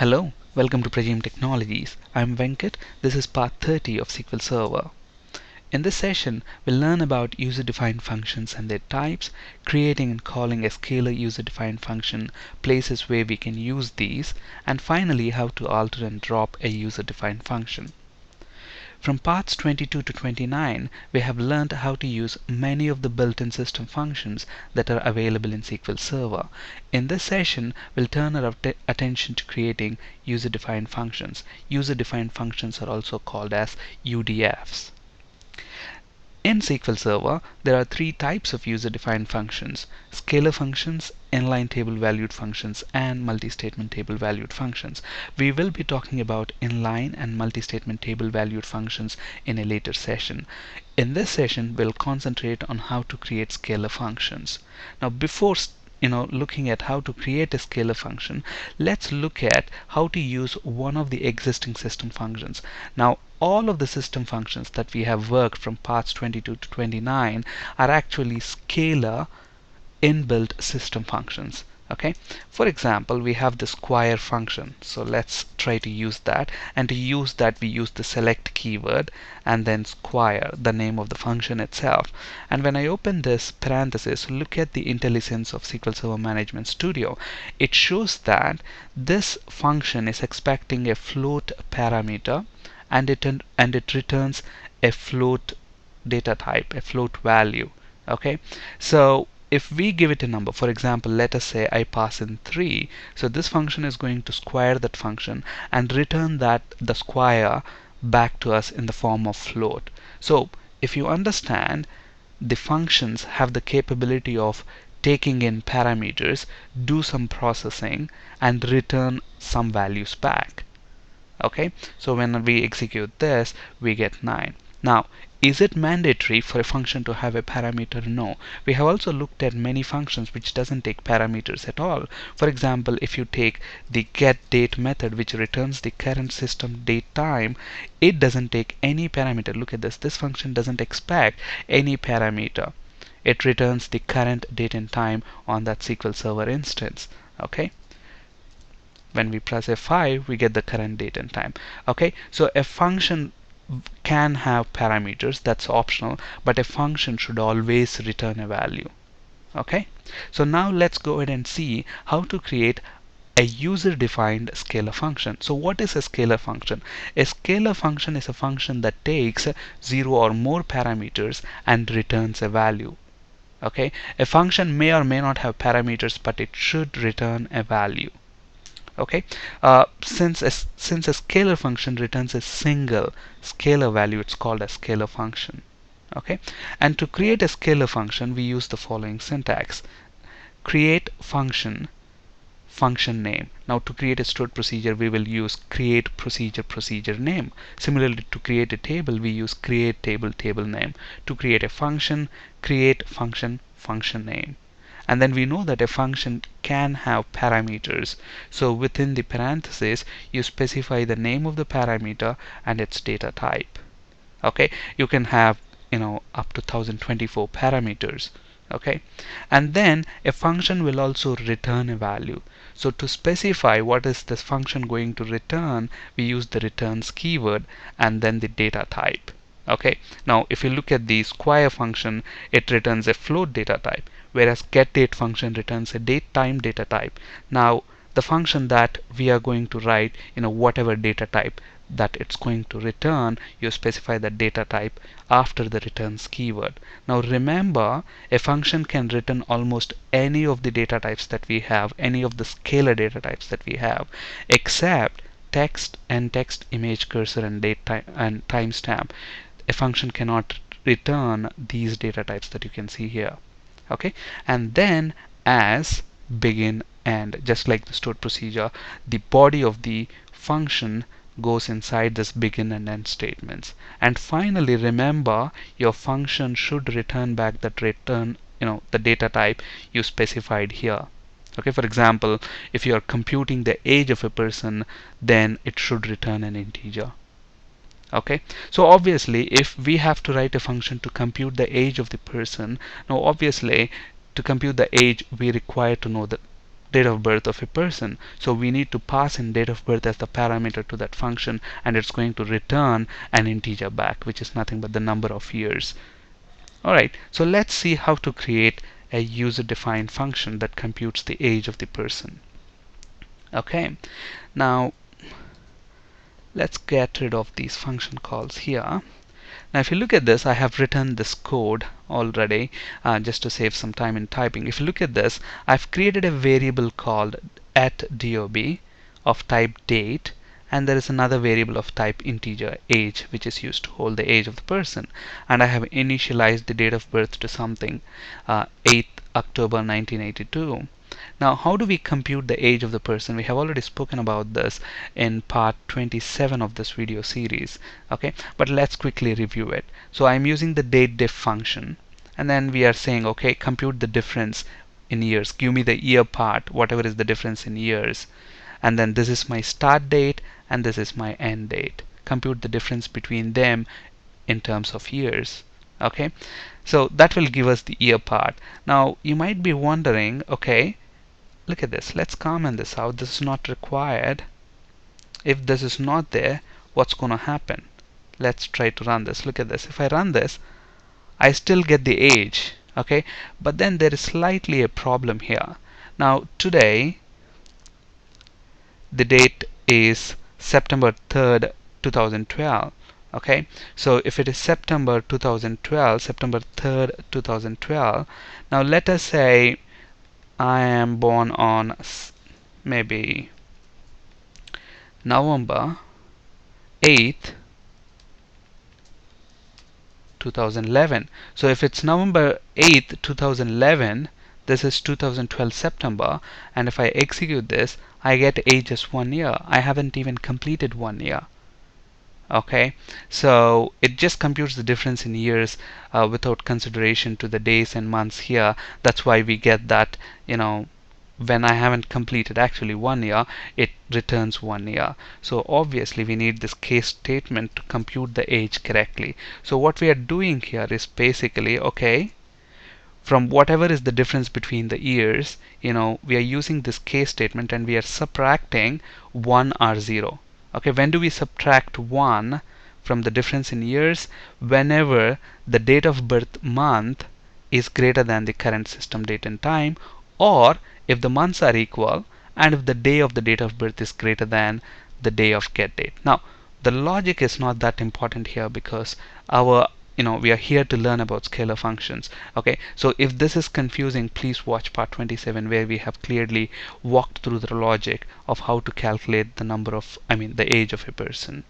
Hello, welcome to Prajim Technologies. I'm Venkat. This is part 30 of SQL Server. In this session, we'll learn about user-defined functions and their types, creating and calling a scalar user-defined function, places where we can use these, and finally how to alter and drop a user-defined function. From parts 22 to 29, we have learned how to use many of the built-in system functions that are available in SQL Server. In this session, we'll turn our attention to creating user-defined functions. User-defined functions are also called as UDFs. In SQL Server, there are three types of user-defined functions: scalar functions, inline table valued functions, and multi-statement table valued functions. We will be talking about inline and multi-statement table valued functions in a later session. In this session, we'll concentrate on how to create scalar functions. Now, before looking at how to create a scalar function, let's look at how to use one of the existing system functions. Now, all of the system functions that we have worked from parts 22 to 29 are actually scalar inbuilt system functions. Okay, for example, we have the square function, so let's try to use that. And to use that, we use the select keyword and then square, the name of the function itself. And when I open this parenthesis, look at the IntelliSense of SQL Server Management Studio. It shows that this function is expecting a float parameter, and it returns a float data type, a float value. Okay, so if we give it a number, for example, let us say I pass in 3, so this function is going to square that function and return that the square back to us in the form of float. So if you understand, the functions have the capability of taking in parameters, do some processing, and return some values back. Okay, so when we execute this, we get 9. Now, is it mandatory for a function to have a parameter? No. We have also looked at many functions which doesn't take parameters at all. For example, if you take the getDate method, which returns the current system date time, it doesn't take any parameter. Look at this. This function doesn't expect any parameter. It returns the current date and time on that SQL Server instance. Okay. When we press F5, we get the current date and time. Okay, so a function can have parameters, that's optional, but a function should always return a value. Okay, so now let's go ahead and see how to create a user-defined scalar function. So what is a scalar function? A scalar function is a function that takes 0 or more parameters and returns a value. Okay, a function may or may not have parameters, but it should return a value. Okay, since a scalar function returns a single scalar value, it's called a scalar function. Okay, and to create a scalar function, we use the following syntax: create function, function name. Now, to create a stored procedure, we will use create procedure, procedure name. Similarly, to create a table, we use create table, table name. To create a function, create function, function name. And then we know that a function can have parameters. So within the parentheses, you specify the name of the parameter and its data type. Okay, you can have up to 1024 parameters. Okay, and then a function will also return a value. So to specify what is this function going to return, we use the returns keyword and then the data type. Okay, now if you look at the square function, it returns a float data type, whereas getDate function returns a date time data type. Now the function that we are going to write, whatever data type that it's going to return, you specify the data type after the returns keyword. Now remember, a function can return almost any of the data types that we have, any of the scalar data types that we have, except text and text image cursor and date time and timestamp. A function cannot return these data types that you can see here. Okay, and then as begin end, just like the stored procedure, the body of the function goes inside this begin and end statements. And finally, remember, your function should return back that return, the data type you specified here. Okay, for example, if you are computing the age of a person, then it should return an integer. Okay, so obviously if we have to write a function to compute the age of the person, now obviously to compute the age we require to know date of birth of a person. So we need to pass in date of birth as the parameter to that function, and it's going to return an integer back, which is nothing but the number of years. Alright, so let's see how to create a user-defined function that computes the age of the person. Okay, now let's get rid of these function calls here. Now if you look at this, I have written this code already just to save some time in typing. If you look at this, I've created a variable called @dob of type date, and there is another variable of type integer age, which is used to hold the age of the person, and I have initialized the date of birth to something 8th October 1982. Now, how do we compute the age of the person? We have already spoken about this in part 27 of this video series. Okay, but let's quickly review it. So I'm using the datediff function, and then we are saying, okay, compute the difference in years. Give me the year part, whatever is the difference in years. And then this is my start date, and this is my end date. Compute the difference between them in terms of years. Okay, so that will give us the year part. Now, you might be wondering, okay, look at this. Let's comment this out. This is not required. If this is not there, what's going to happen? Let's try to run this. Look at this. If I run this, I still get the age. Okay, but then there is slightly a problem here. Now, today, the date is September 3rd, 2012. Okay, so if it is September 2012, September 3rd, 2012, now let us say I am born on maybe November 8th, 2011. So if it's November 8th, 2011, this is 2012 September, and if I execute this, I get age as 1 year. I haven't even completed 1 year. Okay, so it just computes the difference in years without consideration to the days and months here. That's why we get that, when I haven't completed actually 1 year, it returns 1 year. So obviously we need this case statement to compute the age correctly. So what we are doing here is basically, okay, from whatever is the difference between the years, we are using this case statement and we are subtracting 1 or 0. Okay, when do we subtract 1 from the difference in years? Whenever the date of birth month is greater than the current system date and time, or if the months are equal, and if the day of the date of birth is greater than the day of get date. Now, the logic is not that important here because we are here to learn about scalar functions. Okay, so if this is confusing, please watch part 27 where we have clearly walked through the logic of how to calculate the age of a person.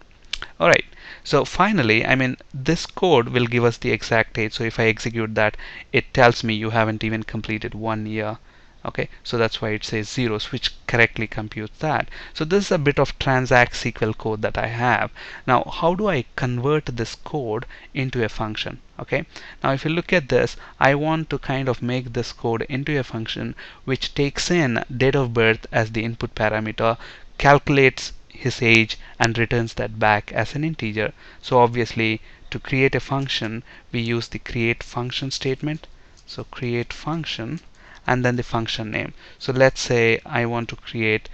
Alright, so finally, this code will give us the exact age. So if I execute that, it tells me you haven't even completed 1 year. Okay, so that's why it says zeros, which correctly computes that. So this is a bit of transact SQL code that I have. Now, how do I convert this code into a function? Okay, now if you look at this, I want to kind of make this code into a function which takes in date of birth as the input parameter, calculates his age, and returns that back as an integer. So obviously, to create a function, we use the create function statement. So create function, and then the function name. So let's say I want to create,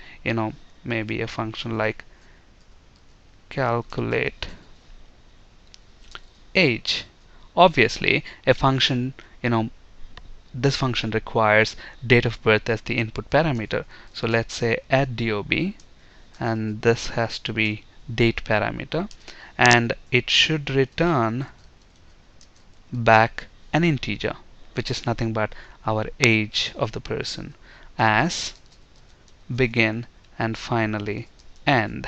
maybe a function like calculate age. Obviously, a function, this function requires date of birth as the input parameter. So let's say @dob, and this has to be date parameter, and it should return back an integer, which is nothing but our age of the person, as begin and finally end.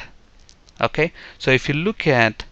Okay, so if you look at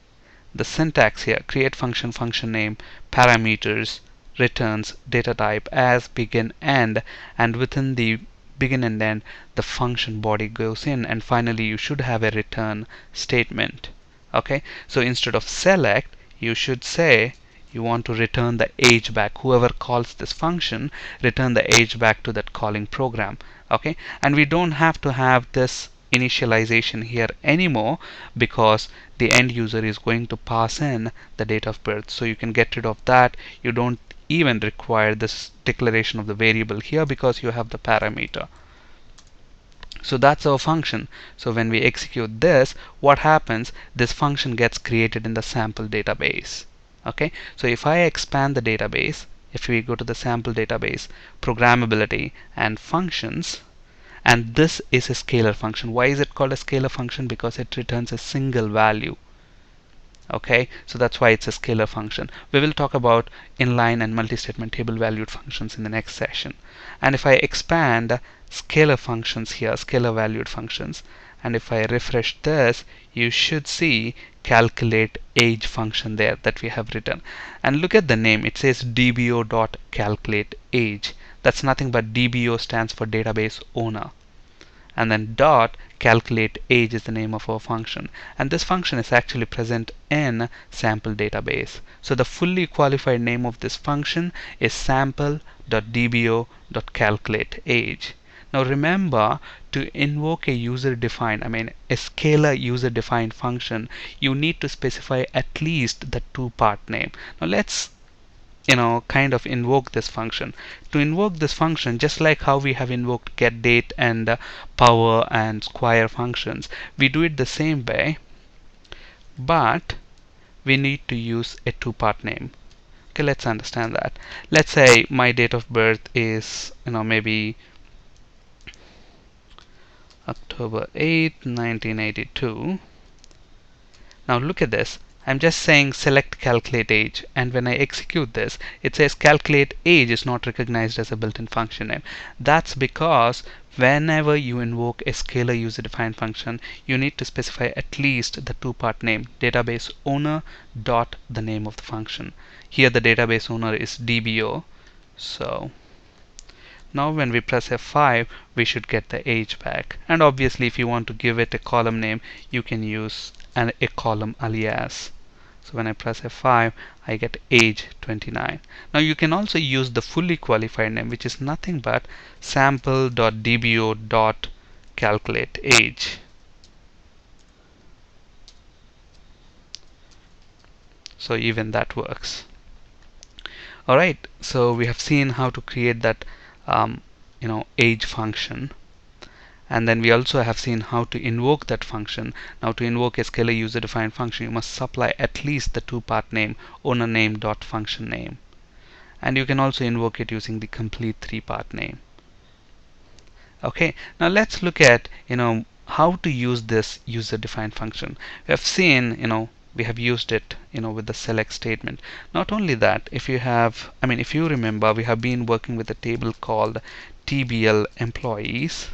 the syntax here, create function, function name, parameters, returns, data type, as begin end, and within the begin and end, the function body goes in, and finally you should have a return statement. Okay, so instead of select, you should say you want to return the age back. Whoever calls this function, return the age back to that calling program. Okay, and we don't have to have this initialization here anymore because the end user is going to pass in the date of birth. So you can get rid of that. You don't even require this declaration of the variable here because you have the parameter. So that's our function. So when we execute this, what happens? This function gets created in the sample database. Okay, so if I expand the database, if we go to the sample database, programmability and functions, and this is a scalar function. Why is it called a scalar function? Because it returns a single value. Okay, so that's why it's a scalar function. We will talk about inline and multi-statement table valued functions in the next session. And if I expand scalar functions here, scalar valued functions, and if I refresh this, you should see calculate age function there that we have written. And look at the name, it says dbo.calculate age. That's nothing but DBO stands for database owner, and then dot calculate age is the name of our function, and this function is actually present in sample database. So the fully qualified name of this function is sample.dbo.calculate age. Now remember, to invoke a user defined, a scalar user defined function, you need to specify at least the two-part name. Now let's kind of invoke this function. To invoke this function, just like how we have invoked get date and power and square functions, we do it the same way, but we need to use a two-part name. Okay, let's understand that. Let's say my date of birth is maybe October 8th, 1982. Now look at this. I'm just saying select calculate age, and when I execute this, it says calculate age is not recognized as a built-in function name. That's because whenever you invoke a scalar user defined function, you need to specify at least the two-part name, database owner dot the name of the function. Here the database owner is DBO. So now when we press F5, we should get the age back. And obviously if you want to give it a column name, you can use a column alias. So when I press F5, I get age 29. Now you can also use the fully qualified name, which is nothing but sample.dbo.calculate age. So even that works. Alright, so we have seen how to create that age function. And then we also have seen how to invoke that function. Now to invoke a scalar user defined function, you must supply at least the two-part name, owner name dot function name. And you can also invoke it using the complete three-part name. Okay, now let's look at how to use this user defined function. We have seen we have used it with the select statement. Not only that, if you remember, we have been working with a table called TBL employees.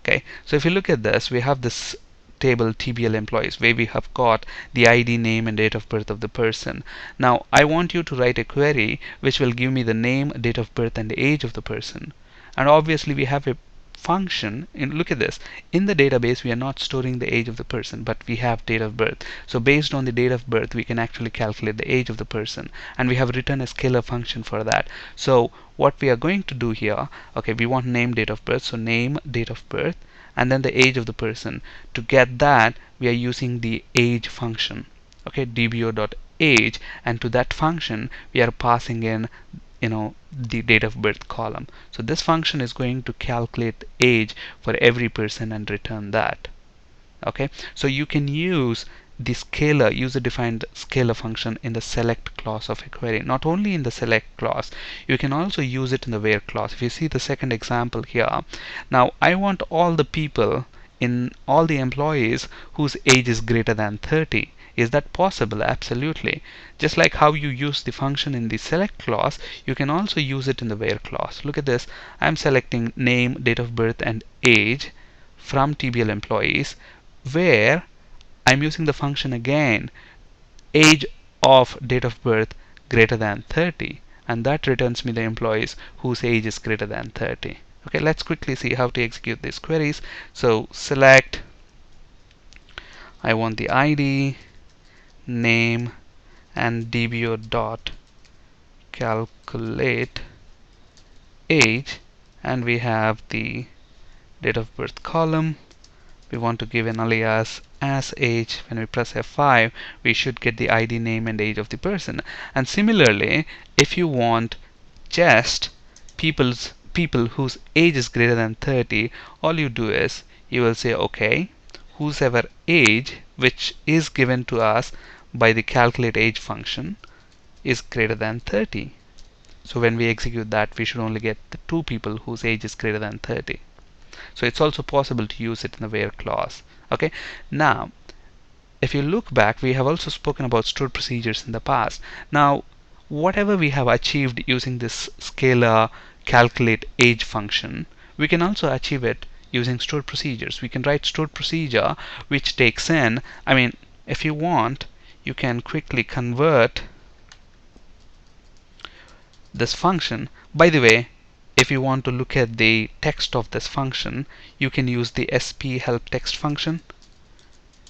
Okay, so if you look at this, we have this table TBL employees where we have got the ID, name and date of birth of the person. Now I want you to write a query which will give me the name, date of birth and the age of the person. And obviously we have a function, and look at this, in the database we are not storing the age of the person, but we have date of birth. So based on the date of birth we can actually calculate the age of the person, and we have written a scalar function for that. So what we are going to do here, okay, we want name, date of birth, so name, date of birth and then the age of the person. To get that, we are using the age function, okay, dbo.age, and to that function we are passing in the date of birth column. So this function is going to calculate age for every person and return that. Okay, so you can use the scalar user defined scalar function in the select clause of a query. Not only in the select clause, you can also use it in the where clause. If you see the second example here, now I want all the people in all the employees whose age is greater than 30. Is that possible? Absolutely. Just like how you use the function in the select clause, you can also use it in the where clause. Look at this. I'm selecting name, date of birth and age from TBL employees, where I'm using the function again, age of date of birth greater than 30, and that returns me the employees whose age is greater than 30. Okay, let's quickly see how to execute these queries. So select, I want the ID, name and dbo dot calculate age, and we have the date of birth column. We want to give an alias as age. When we press F5, we should get the ID, name and age of the person. And similarly, if you want just people's people whose age is greater than 30, all you do is you will say, okay, whosever age which is given to us by the calculate age function is greater than 30. So when we execute that, we should only get the two people whose age is greater than 30. So it's also possible to use it in the where clause. Okay, now if you look back, we have also spoken about stored procedures in the past. Now whatever we have achieved using this scalar calculate age function, we can also achieve it using stored procedures. We can write stored procedure which takes in, if you want, you can quickly convert this function. By the way, if you want to look at the text of this function, you can use the sp help text function.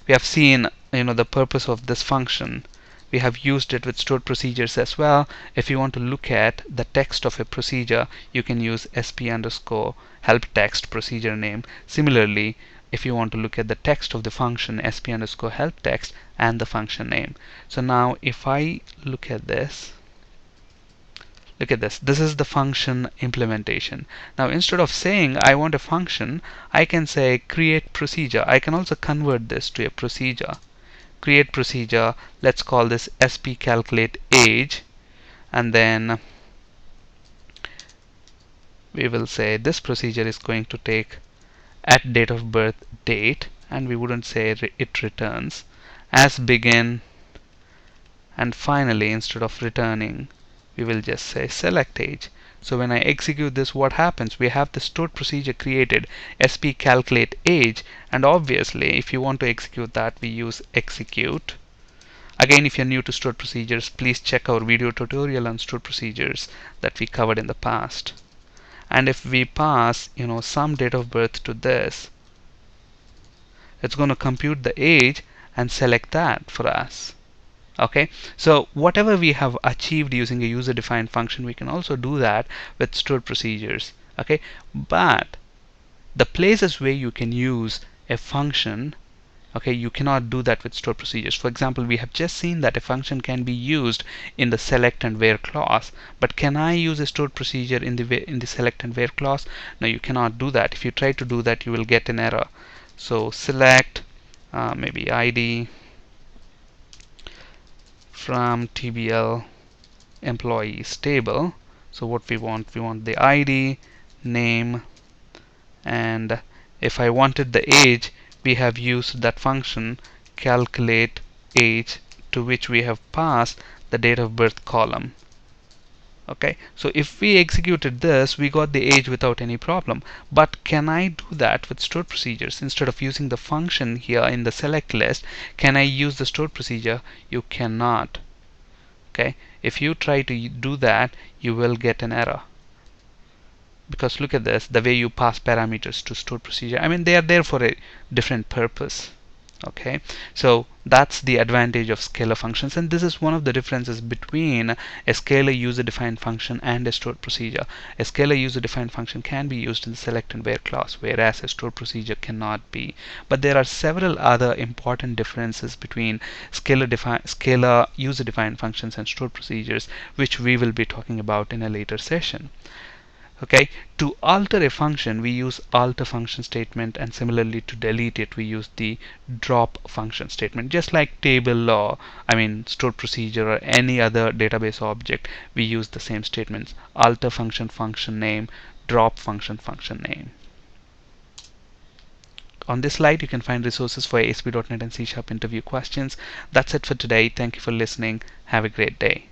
We have seen the purpose of this function. We have used it with stored procedures as well. If you want to look at the text of a procedure, you can use sp underscore help text procedure name. Similarly, if you want to look at the text of the function, sp underscore help text and the function name. So now if I look at this, look at this. This is the function implementation. Now instead of saying I want a function, I can say create procedure. I can also convert this to a procedure. Create procedure. Let's call this sp calculate age, and then we will say this procedure is going to take at date of birth date, and we wouldn't say it returns as begin, and finally instead of returning we will just say select age. So when I execute this, what happens? We have the stored procedure created, sp calculate age, and obviously if you want to execute that, we use execute. Again, if you're new to stored procedures, please check our video tutorial on stored procedures that we covered in the past. And if we pass some date of birth to this, it's going to compute the age and select that for us. Okay, so whatever we have achieved using a user defined function, we can also do that with stored procedures. Okay, but the places where you can use a function, okay, you cannot do that with stored procedures. For example, we have just seen that a function can be used in the select and where clause, but can I use a stored procedure in the select and where clause? No, you cannot do that. If you try to do that, you will get an error. So select maybe id from TBL employees table. So what we want the ID, name, and if I wanted the age, we have used that function calculate age, to which we have passed the date of birth column. Okay, so if we executed this, we got the age without any problem. But can I do that with stored procedures? Instead of using the function here in the select list, can I use the stored procedure? You cannot. Okay, if you try to do that, you will get an error, because look at this, the way you pass parameters to stored procedure. They are there for a different purpose. Okay, so that's the advantage of scalar functions, and this is one of the differences between a scalar user defined function and a stored procedure. A scalar user defined function can be used in the select and where clause, whereas a stored procedure cannot be. But there are several other important differences between scalar user defined functions and stored procedures, which we will be talking about in a later session. Okay, to alter a function we use alter function statement, and similarly to delete it we use the drop function statement. Just like table or stored procedure or any other database object, we use the same statements: alter function function name, drop function function name. On this slide you can find resources for ASP.NET and C# interview questions. That's it for today. Thank you for listening. Have a great day.